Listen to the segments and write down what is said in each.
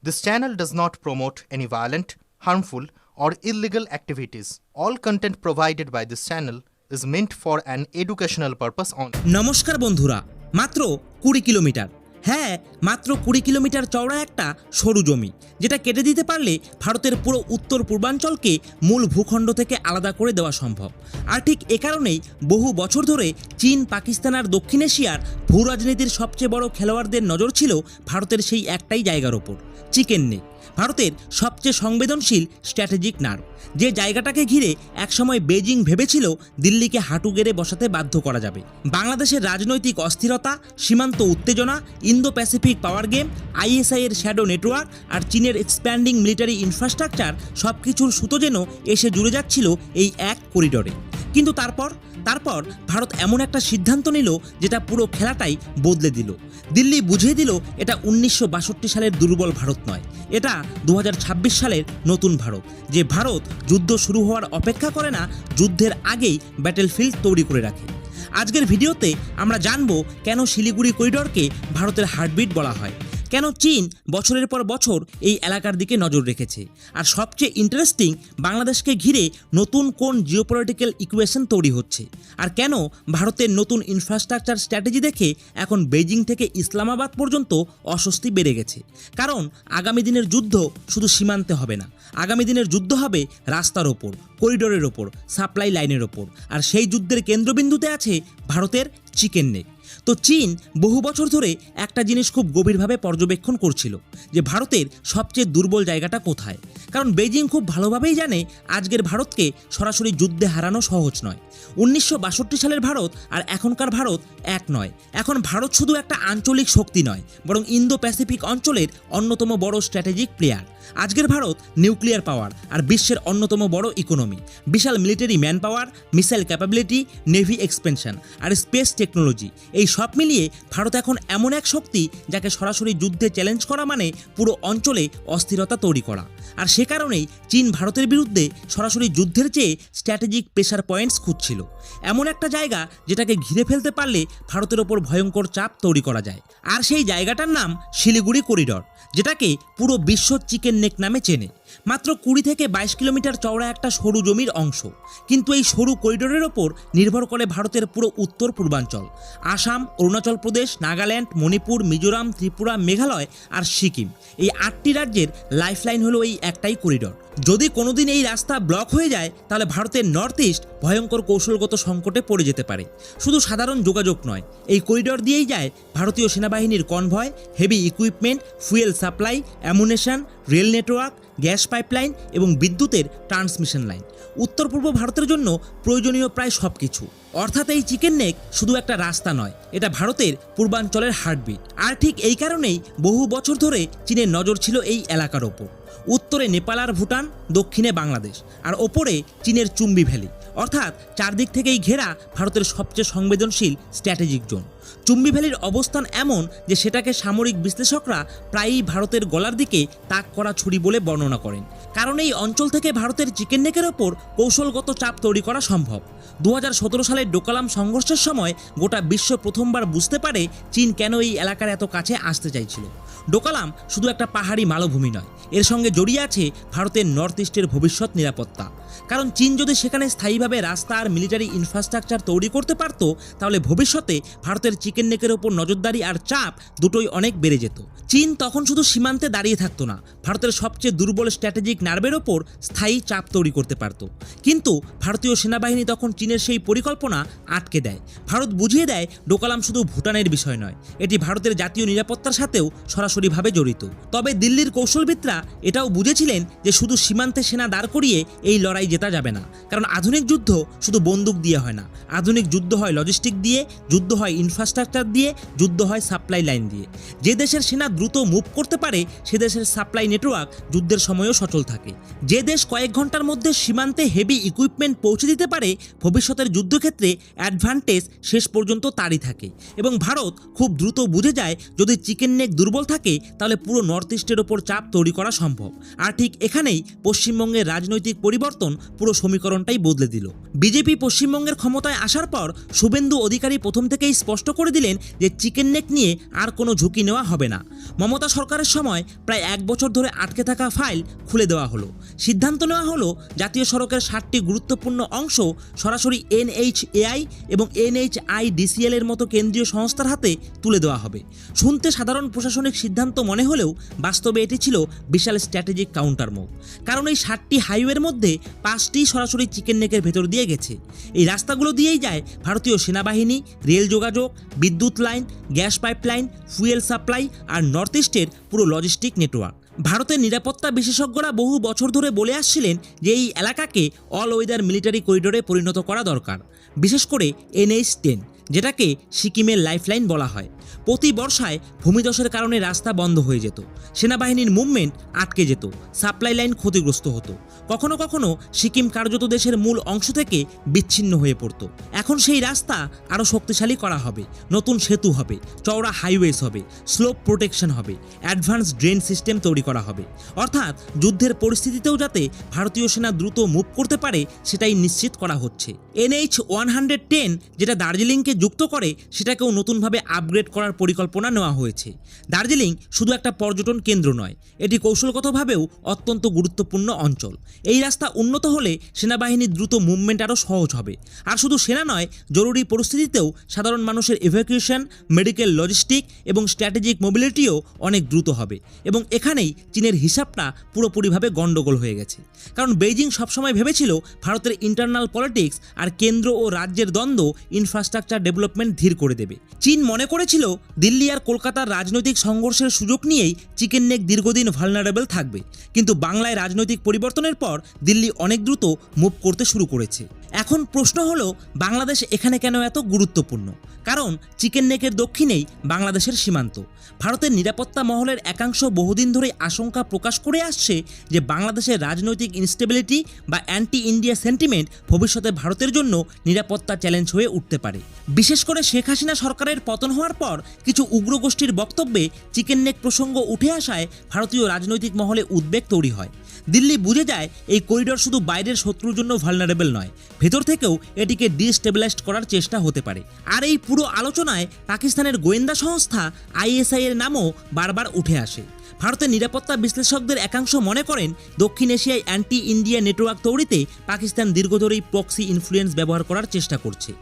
This channel does not promote any violent, harmful, or illegal activities. All content provided by this channel is meant for an educational purpose only. নমস্কার বন্ধুরা, মাত্র 20 kilometre, হ্যাঁ মাত্র 20 kilometre চওড়া একটা সরু জমি, যেটা কেটে দিতে পারলে ভারতের পুরো উত্তর পূর্বাঞ্চলকে মূল ভূখণ্ড থেকে আলাদা করে দেওয়া সম্ভব। আর ঠিক এ কারণেই বহু বছর ধরে চীন, পাকিস্তান আর দক্ষিণ এশিয়ার ভূ রাজনীতির সবচেয়ে বড় খেলোয়াড়দের নজর ছিল ভারতের সেই একটাই জায়গার ওপর, চিকেন নেক, ভারতের সবচেয়ে সংবেদনশীল স্ট্র্যাটেজিক নার্ভ, যে জায়গাটাকে ঘিরে একসময় বেজিং ভেবেছিল দিল্লিকে হাঁটু গেড়ে বসাতে বাধ্য করা যাবে। বাংলাদেশের রাজনৈতিক অস্থিরতা, সীমান্ত উত্তেজনা, ইন্দো প্যাসিফিক পাওয়ার গেম, আইএসআই এর শ্যাডো নেটওয়ার্ক আর চীনের এক্সপ্যান্ডিং মিলিটারি ইনফ্রাস্ট্রাকচার সবকিছুর সুতো যেন এসে জুড়ে যাচ্ছিল এই এক করিডোরে। কিন্তু তারপর ভারত এমন একটা সিদ্ধান্ত নিল যেটা পুরো খেলাটাই বদলে দিল। দিল্লি বুঝিয়ে দিল এটা 1962 সালের দুর্বল ভারত নয়, এটা 2026 সালের নতুন ভারত, যে ভারত যুদ্ধ শুরু হওয়ার অপেক্ষা করে না, যুদ্ধের আগেই ব্যাটেলফিল্ড তৈরি করে রাখে। আজকের ভিডিওতে আমরা জানবো কেন শিলিগুড়ি করিডোরকে ভারতের হার্টবিট বলা হয়, কেন চীন বছরের পর বছর এই এলাকার দিকে নজর রেখেছে, আর সবচেয়ে ইন্টারেস্টিং, বাংলাদেশকে ঘিরে নতুন কোন জিওপলিটিক্যাল ইকুয়েশন তৈরি হচ্ছে, আর কেন ভারতের নতুন ইনফ্রাস্ট্রাকচার স্ট্র্যাটেজি দেখে এখন বেজিং থেকে ইসলামাবাদ পর্যন্ত অস্বস্তি বেড়ে গেছে। কারণ আগামী দিনের যুদ্ধ শুধু সীমান্তে হবে না, আগামী দিনের যুদ্ধ হবে রাস্তার ওপর, করিডোরের ওপর, সাপ্লাই লাইনের ওপর, আর সেই যুদ্ধের কেন্দ্রবিন্দুতে আছে ভারতের চিকেন নেক। তো চীন বহু বছর ধরে একটা জিনিস খুব গভীরভাবে পর্যবেক্ষণ করছিল, যে ভারতের সবচেয়ে দুর্বল জায়গাটা কোথায়। কারণ বেজিং খুব ভালোভাবেই জানে আজকের ভারতকে সরাসরি যুদ্ধে হারানো সহজ নয়। 1962 সালের ভারত আর এখনকার ভারত এক নয়। এখন ভারত শুধু একটা আঞ্চলিক শক্তি নয়, বরং ইন্দো প্যাসিফিক অঞ্চলের অন্যতম বড় স্ট্র্যাটেজিক প্লেয়ার। আজকের ভারত নিউক্লিয়ার পাওয়ার আর বিশ্বের অন্যতম বড় ইকোনমি, বিশাল military man power, missile capability, navy expansion আর স্পেস টেকনোলজি, এই সব মিলিয়ে ভারত এখন এমন এক শক্তি যাকে সরাসরি যুদ্ধে চ্যালেঞ্জ করা মানে পুরো অঞ্চলে অস্থিরতা তৈরি করা। আর সে কারণেই চীন ভারতের বিরুদ্ধে সরাসরি যুদ্ধের চেয়ে স্ট্র্যাটেজিক প্রেসার পয়েন্টস খুঁজছিল, এমন একটা জায়গা যেটাকে ঘিরে ফেলতে পারলে ভারতের ওপর ভয়ঙ্কর চাপ তৈরি করা যায়। আর সেই জায়গাটার নাম শিলিগুড়ি করিডোর, যেটাকে পুরো বিশ্ব চিকেন নেক নামে চেনে। মাত্র 20 থেকে 22 কিলোমিটার চওড়া একটা সরু জমির অংশ, কিন্তু এই সরু করিডোরের ওপর নির্ভর করে ভারতের পুরো উত্তর পূর্বাঞ্চল, আসাম, অরুণাচল প্রদেশ, নাগাল্যান্ড, মণিপুর, মিজোরাম, ত্রিপুরা, মেঘালয় আর সিকিম, এই 8টি রাজ্যের লাইফলাইন হলো এই একটাই করিডোর। যদি কোনোদিন এই রাস্তা ব্লক হয়ে যায়, তাহলে ভারতের নর্থ ইস্ট ভয়ঙ্কর কৌশলগত সংকটে পড়ে যেতে পারে। শুধু সাধারণ যোগাযোগ নয়, এই করিডোর দিয়েই যায় ভারতীয় সেনাবাহিনীর convoy, heavy equipment, fuel supply, ammunition, rail network, gas pipeline এবং বিদ্যুতের ট্রান্সমিশন লাইন। উত্তর পূর্ব ভারতের জন্য প্রয়োজনীয় প্রায় সব কিছু। অর্থাৎ এই চিকেন নেক শুধু একটা রাস্তা নয়, এটা ভারতের পূর্বাঞ্চলের হার্টবিট। আর ঠিক এই কারণেই বহু বছর ধরে চীনের নজর ছিল এই এলাকার ওপর। উত্তরে নেপাল আর ভুটান, দক্ষিণে বাংলাদেশ, আর ওপরে চীনের চুম্বি ভ্যালি, অর্থাৎ চারদিক থেকেই ঘেরা ভারতের সবচেয়ে সংবেদনশীল স্ট্র্যাটেজিক জোন। চুম্বি ভ্যালির অবস্থান এমন যে সেটাকে সামরিক বিশ্লেষকরা প্রায়ই ভারতের গলার দিকে তাক করা ছুরি বলে বর্ণনা করেন, কারণ এই অঞ্চল থেকে ভারতের চিকেন নেকের ওপর কৌশলগত চাপ তৈরি করা সম্ভব। 2017 সালের ডোকালাম সংঘর্ষের সময় গোটা বিশ্ব প্রথমবার বুঝতে পারে চীন কেন এই এলাকার এত কাছে আসতে চাইছিল। ডোকালাম শুধু একটা পাহাড়ি মালভূমি নয়, এর সঙ্গে জড়িয়ে আছে ভারতের নর্থ ইস্টের ভবিষ্যৎ নিরাপত্তা। কারণ চীন যদি সেখানে স্থায়ীভাবে রাস্তা আর মিলিটারি ইনফ্রাস্ট্রাকচার তৈরি করতে পারত, তাহলে ভবিষ্যতে ভারতের চিকেন নেকের ওপর নজরদারি আর চাপ দুটোই অনেক বেড়ে যেত। চীন তখন শুধু সীমান্তে দাঁড়িয়ে থাকতো না, ভারতের সবচেয়ে দুর্বল স্ট্র্যাটেজিক নার্ভের ওপর স্থায়ী চাপ তৈরি করতে পারত। কিন্তু ভারতীয় সেনাবাহিনী তখন চীনের সেই পরিকল্পনা আটকে দেয়। ভারত বুঝিয়ে দেয় ডোকালাম শুধু ভুটানের বিষয় নয়, এটি ভারতের জাতীয় নিরাপত্তার সাথেও সরাসরিভাবে জড়িত। তবে দিল্লির কৌশলবিদরা এটাও বুঝেছিলেন যে শুধু সীমান্তে সেনা দাঁড় করিয়ে এই লড়াই জেতা যাবে না, কারণ আধুনিক যুদ্ধ শুধু বন্দুক দিয়ে হয় না, আধুনিক যুদ্ধ হয় লজিস্টিক দিয়ে, যুদ্ধ হয় ইনফ্রাস্ট্রাকচার দিয়ে, যুদ্ধ হয় সাপ্লাই লাইন দিয়ে। যে দেশের সেনা দ্রুত মুভ করতে পারে, সে দেশের সাপ্লাই নেটওয়ার্ক যুদ্ধের সময়ও সচল থাকে। যে দেশ কয়েক ঘন্টার মধ্যে সীমান্তে হেভি ইকুইপমেন্ট পৌঁছে দিতে পারে, ভবিষ্যতের যুদ্ধক্ষেত্রে অ্যাডভান্টেজ শেষ পর্যন্ত তারই থাকে। এবং ভারত খুব দ্রুত বুঝে যায়, যদি চিকেন নেক দুর্বল থাকে, তাহলে পুরো নর্থ ইস্টের ওপর চাপ তৈরি করা করা সম্ভব। আর ঠিক এখানেই পশ্চিমবঙ্গের রাজনৈতিক পরিবর্তন পুরো সমীকরণটাই বদলে দিল। বিজেপি পশ্চিমবঙ্গের ক্ষমতায় আসার পর শুভেন্দু অধিকারী প্রথম থেকেই স্পষ্ট করে দিলেন যে চিকেন নেক নিয়ে আর কোনো ঝুঁকি নেওয়া হবে না। মমতা সরকারের সময় প্রায় 1 বছর ধরে আটকে থাকা ফাইল খুলে দেওয়া হলো। সিদ্ধান্ত নেওয়া হলো জাতীয় সড়কের 7টি গুরুত্বপূর্ণ অংশ সরাসরি NHAI এবং NHIDCL এর মতো কেন্দ্রীয় সংস্থার হাতে তুলে দেওয়া হবে। শুনতে সাধারণ প্রশাসনিক সিদ্ধান্ত মনে হলেও বাস্তবে এটি ছিল বিশাল স্ট্র্যাটেজিক কাউন্টার মুভ। কারণ এই 7টি হাইওয়ের মধ্যে 5টি সরাসরি চিকেন নেকের ভেতর দিয়ে গেছে। এই রাস্তাগুলো দিয়েই যায় ভারতীয় সেনাবাহিনী, রেল যোগাযোগ, বিদ্যুৎ line, gas pipeline, fuel supply আর নর্থ ইস্টের পুরো লজিস্টিক নেটওয়ার্ক। ভারতের নিরাপত্তা বিশেষজ্ঞরা বহু বছর ধরে বলে আসছিলেন যে এই এলাকাকে অল ওয়েদার মিলিটারি করিডোরে পরিণত করা দরকার, বিশেষ করে NH-10, যেটাকে সিকিমের লাইফলাইন বলা হয়। প্রতি বর্ষায় ভূমিধসের কারণে রাস্তা বন্ধ হয়ে যেত, সেনাবাহিনীর মুভমেন্ট আটকে যেত, সাপ্লাই লাইন ক্ষতিগ্রস্ত হতো। কখনো কখনো সিকিম কার্যত দেশের মূল অংশ থেকে বিচ্ছিন্ন হয়ে পড়ত। এখন সেই রাস্তা আরও শক্তিশালী করা হবে, নতুন সেতু হবে, চওড়া হাইওয়েজ হবে, স্লোপ প্রোটেকশন হবে, অ্যাডভান্স ড্রেন সিস্টেম তৈরি করা হবে। অর্থাৎ যুদ্ধের পরিস্থিতিতেও যাতে ভারতীয় সেনা দ্রুত মুভ করতে পারে সেটাই নিশ্চিত করা হচ্ছে। NH-110 যেটা দার্জিলিংকে যুক্ত করে সেটাকেও নতুনভাবে আপগ্রেড করার পরিকল্পনা নেওয়া হয়েছে। দার্জিলিং শুধু একটা পর্যটন কেন্দ্র নয়, এটি কৌশলগতভাবেও অত্যন্ত গুরুত্বপূর্ণ অঞ্চল। এই রাস্তা উন্নত হলে সেনাবাহিনীর দ্রুত মুভমেন্ট আরও সহজ হবে। আর শুধু সেনা নয়, জরুরি পরিস্থিতিতেও সাধারণ মানুষের ইভ্যাকুয়েশন, মেডিকেল লজিস্টিক এবং স্ট্র্যাটেজিক মোবিলিটিও অনেক দ্রুত হবে। এবং এখানেই চীনের হিসাবটা পুরোপুরিভাবে গন্ডগোল হয়ে গেছে। কারণ বেইজিং সবসময় ভেবেছিল ভারতের ইন্টারনাল পলিটিক্স আর কেন্দ্র ও রাজ্যের দ্বন্দ্ব ইনফ্রাস্ট্রাকচার ডেভেলপমেন্ট ধীর করে দেবে। চীন মনে করেছিল দিল্লি আর কলকাতার রাজনৈতিক সংঘর্ষের সুযোগ নিয়েই চিকেন নেক দীর্ঘদিন ভালনারেবল থাকবে। কিন্তু বাংলায় রাজনৈতিক পরিবর্তনের পর দিল্লি অনেক দ্রুত মুভ করতে শুরু করেছে। এখন প্রশ্ন হলো, বাংলাদেশ এখানে কেন এত গুরুত্বপূর্ণ? কারণ চিকেন নেকের দক্ষিণেই বাংলাদেশের সীমান্ত। ভারতের নিরাপত্তা মহলের একাংশ বহুদিন ধরে আশঙ্কা প্রকাশ করে আসছে যে বাংলাদেশের রাজনৈতিক ইনস্টেবিলিটি বা অ্যান্টি ইন্ডিয়া সেন্টিমেন্ট ভবিষ্যতে ভারতের জন্য নিরাপত্তা চ্যালেঞ্জ হয়ে উঠতে পারে। বিশেষ করে শেখ হাসিনা সরকারের পতন হওয়ার পর কিছু উগ্রগোষ্ঠীর বক্তব্যে চিকেন নেক প্রসঙ্গ উঠে আসায় ভারতীয় রাজনৈতিক মহলে উদ্বেগ তৈরি হয়। দিল্লি বুঝে যায় এই করিডোর শুধু বাইরের শত্রুর জন্য ভালনারেবল নয়, ভেতর থেকেও এটিকে ডিস্টেবিলাইজড করার চেষ্টা হতে পারে। আর এই পুরো আলোচনায় পাকিস্তানের গোয়েন্দা সংস্থা ISI এর নামও বারবার উঠে আসে। ভারতের নিরাপত্তা বিশ্লেষকদের একাংশ মনে করেন দক্ষিণ এশিয়ায় অ্যান্টি ইন্ডিয়া নেটওয়ার্ক তৈরিতে পাকিস্তান দীর্ঘধরেই প্রক্সি ইনফ্লুয়েন্স ব্যবহার করার চেষ্টা করছে।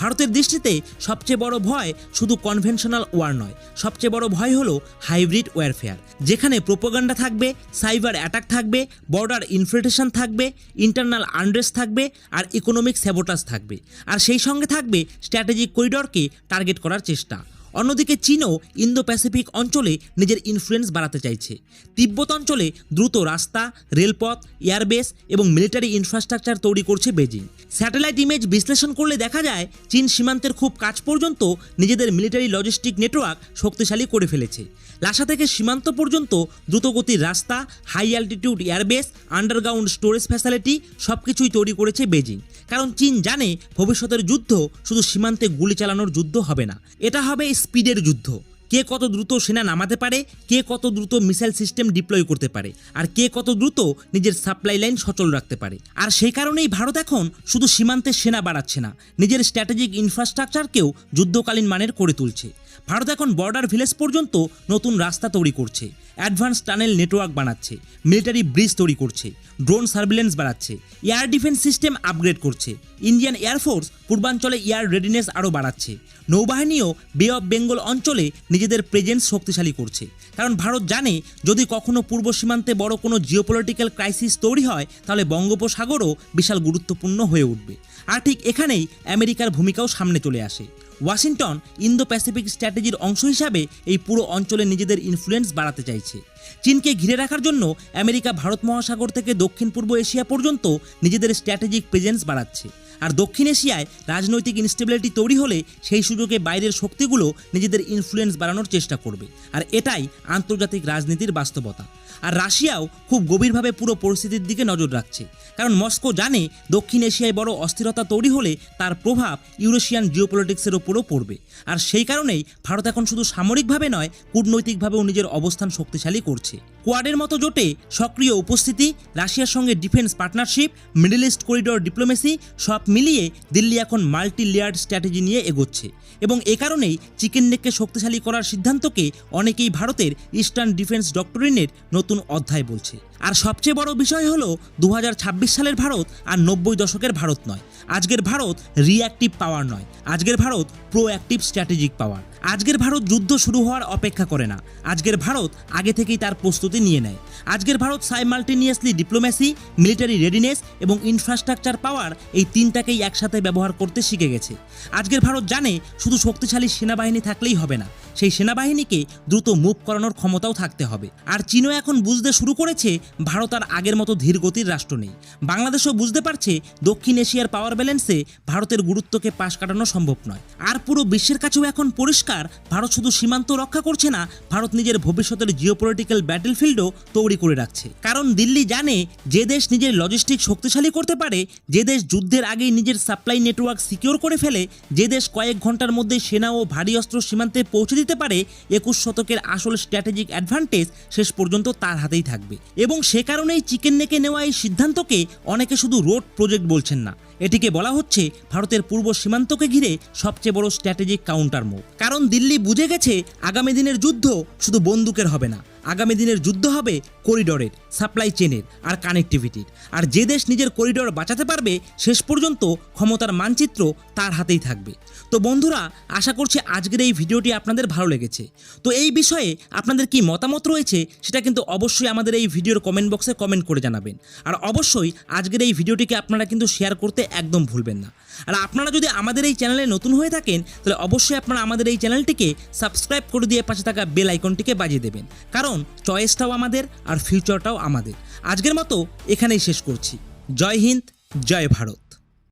ভারতের দৃষ্টিতে সবচেয়ে বড় ভয় শুধু কনভেনশনাল ওয়ার নয়, সবচেয়ে বড় ভয় হলো হাইব্রিড ওয়ারফেয়ার, যেখানে প্রোপাগান্ডা থাকবে, সাইবার অ্যাটাক থাকবে, বর্ডার ইনফিল্ট্রেশন থাকবে, ইন্টারনাল আনরেস্ট থাকবে আর ইকোনমিক স্যাবোটাজ থাকবে। আর সেই সঙ্গে থাকবে স্ট্র্যাটেজিক করিডোরকে টার্গেট করার চেষ্টা। অন্যদিকে চীনও ইন্দো প্যাসিফিক অঞ্চলে নিজের ইনফ্লুয়েন্স বাড়াতে চাইছে। তিব্বত অঞ্চলে দ্রুত রাস্তা, রেলপথ, এয়ারবেস এবং মিলিটারি ইনফ্রাস্ট্রাকচার তৈরি করছে বেজিং। স্যাটেলাইট ইমেজ বিশ্লেষণ করলে দেখা যায় চীন সীমান্তের খুব কাছ পর্যন্ত নিজেদের মিলিটারি লজিস্টিক নেটওয়ার্ক শক্তিশালী করে ফেলেছে। লাসা থেকে সীমান্ত পর্যন্ত দ্রুতগতির রাস্তা, high altitude airbase, underground storage facility সবকিছুই তৈরি করেছে বেজিং। কারণ চীন জানে ভবিষ্যতের যুদ্ধ শুধু সীমান্তে গুলি চালানোর যুদ্ধ হবে না, এটা হবে স্পিডের যুদ্ধ। কে কত দ্রুত সেনা নামাতে পারে, কে কত দ্রুত মিসাইল সিস্টেম ডিপ্লয় করতে পারে, আর কে কত দ্রুত নিজের সাপ্লাই লাইন সচল রাখতে পারে। আর সেই কারণেই ভারত এখন শুধু সীমান্তে সেনা বাড়াচ্ছে না, নিজের স্ট্র্যাটেজিক ইনফ্রাস্ট্রাকচারকেও যুদ্ধকালীন মানের করে তুলছে। ভারত এখন বর্ডার ভিলেজ পর্যন্ত নতুন রাস্তা তৈরি করছে, অ্যাডভান্স টানেল নেটওয়ার্ক বানাচ্ছে, মিলিটারি ব্রিজ তৈরি করছে, ড্রোন সার্ভিলেন্স বাড়াচ্ছে, এয়ার ডিফেন্স সিস্টেম আপগ্রেড করছে। ইন্ডিয়ান এয়ারফোর্স পূর্বাঞ্চলে এয়ার রেডিনেস আরও বাড়াচ্ছে। নৌবাহিনীও বে অফ বেঙ্গল অঞ্চলে নিজেদের প্রেজেন্স শক্তিশালী করছে। কারণ ভারত জানে যদি কখনো পূর্ব সীমান্তে বড় কোনো জিওপলিটিক্যাল ক্রাইসিস তৈরি হয় তাহলে বঙ্গোপসাগরও বিশাল গুরুত্বপূর্ণ হয়ে উঠবে। আর ঠিক এখানেই আমেরিকার ভূমিকাও সামনে চলে আসে। ওয়াশিংটন ইন্দো প্যাসিফিক স্ট্র্যাটেজির অংশ হিসাবে এই পুরো অঞ্চলে নিজেদের ইনফ্লুয়েন্স বাড়াতে চাইছে। চীনকে ঘিরে রাখার জন্য আমেরিকা ভারত মহাসাগর থেকে দক্ষিণ পূর্ব এশিয়া পর্যন্ত নিজেদের স্ট্র্যাটেজিক প্রেজেন্স বাড়াচ্ছে। আর দক্ষিণ এশিয়ায় রাজনৈতিক ইনস্টেবিলিটি তৈরি হলে সেই সুযোগে বাইরের শক্তিগুলো নিজেদের ইনফ্লুয়েন্স বাড়ানোর চেষ্টা করবে, আর এটাই আন্তর্জাতিক রাজনীতির বাস্তবতা। আর রাশিয়াও খুব গভীরভাবে পুরো পরিস্থিতির দিকে নজর রাখছে, কারণ মস্কো জানে দক্ষিণ এশিয়ায় বড় অস্থিরতা তৈরি হলে তার প্রভাব ইউরেশিয়ান জিওপলিটিক্সের ওপরও পড়বে। আর সেই কারণেই ভারত এখন শুধু সামরিকভাবে নয়, কূটনৈতিকভাবেও নিজের অবস্থান শক্তিশালী করছে। কোয়াডের মতো জোটে সক্রিয় উপস্থিতি, রাশিয়ার সঙ্গে defence partnership, middle east corridor diplomacy, সব মিলিয়ে দিল্লি এখন মাল্টি লেয়ার্ড স্ট্র্যাটেজি নিয়ে এগোচ্ছে। এবং এ কারণেই চিকেন নেককে শক্তিশালী করার সিদ্ধান্তকে অনেকেই ভারতের ইস্টার্ন ডিফেন্স ডক্টরিনের নতুন অধ্যায় বলছে। আর সবচেয়ে বড় বিষয় হলো 2026 সালের ভারত আর 90 দশকের ভারত নয়। আজকের ভারত রিঅ্যাক্টিভ পাওয়ার নয়, আজকের ভারত প্রোঅ্যাক্টিভ স্ট্র্যাটেজিক পাওয়ার। আজকের ভারত যুদ্ধ শুরু হওয়ার অপেক্ষা করে না, আজকের ভারত আগে থেকেই তার প্রস্তুতি নিয়ে নেয়। আজকের ভারত সাইমাল্টেনিয়াসলি ডিপ্লোমেসি, মিলিটারি রেডিনেস এবং ইনফ্রাস্ট্রাকচার পাওয়ার এই তিনটাকেই একসাথে ব্যবহার করতে শিখে গেছে। আজকের ভারত জানে শুধু শক্তিশালী সেনাবাহিনী থাকলেই হবে না, সেই সেনাবাহিনীকে দ্রুত মুভ করানোর ক্ষমতাও থাকতে হবে। আর চীনও এখন বুঝতে শুরু করেছে ভারত আর আগের মতো ধীরগতির রাষ্ট্র নেই। বাংলাদেশও বুঝতে পারছে দক্ষিণ এশিয়ার পাওয়ার ব্যালেন্সে ভারতের গুরুত্বকে পাশ কাটানো সম্ভব নয়। আর পুরো বিশ্বের কাছেও এখন পরিষ্কার ভারত শুধু সীমান্ত রক্ষা করছে না, ভারত নিজের ভবিষ্যতের জিওপলিটিক্যাল ব্যাটেলফিল্ডও তৈরি করে রাখছে। কারণ দিল্লি জানে যে দেশ নিজের লজিস্টিক শক্তিশালী করতে পারে, যে দেশ যুদ্ধের আগেই নিজের সাপ্লাই নেটওয়ার্ক সিকিউর করে ফেলে, যে দেশ কয়েক ঘন্টার মধ্যে সেনা ও ভারী অস্ত্র সীমান্তে পৌঁছে দিতে পারে, 21 শতকের আসল স্ট্র্যাটেজিক অ্যাডভান্টেজ শেষ পর্যন্ত তার হাতেই থাকবে। এবং সে কারণেই চিকেন নেকে নেওয়া এই সিদ্ধান্তকে অনেকে শুধু রোড প্রজেক্ট বলছেন না, এটিকে বলা হচ্ছে ভারতের পূর্ব সীমান্তকে ঘিরে সবচেয়ে বড় স্ট্র্যাটেজিক কাউন্টার মুভ। কারণ দিল্লি বুঝে গেছে আগামী দিনের যুদ্ধ শুধু বন্দুকের হবে না, আগামী দিনের যুদ্ধ হবে করিডোরের, সাপ্লাই চেনের আর কানেক্টিভিটির। আর যে দেশ নিজের করিডোর বাঁচাতে পারবে শেষ পর্যন্ত ক্ষমতার মানচিত্র তার হাতেই থাকবে। তো বন্ধুরা, আশা করছি আজকের এই ভিডিওটি আপনাদের ভালো লেগেছে। তো এই বিষয়ে আপনাদের কি মতামত রয়েছে সেটা কিন্তু অবশ্যই আমাদের এই ভিডিওর কমেন্ট বক্সে কমেন্ট করে জানাবেন। আর অবশ্যই আজকের এই ভিডিওটিকে আপনারা কিন্তু শেয়ার করতে একদম ভুলবেন না। আর আপনারা যদি আমাদের এই চ্যানেলে নতুন হয়ে থাকেন তাহলে অবশ্যই আপনারা আমাদের এই চ্যানেলটিকে সাবস্ক্রাইব করে দিয়ে পাশে থাকা বেল আইকনটিকে বাজিয়ে দেবেন, কারণ চয়েসটাও আমাদের আর ফিউচারটাও আমাদের। আজকের মতো এখানেই শেষ করছি। জয় হিন্দ, জয় ভারত।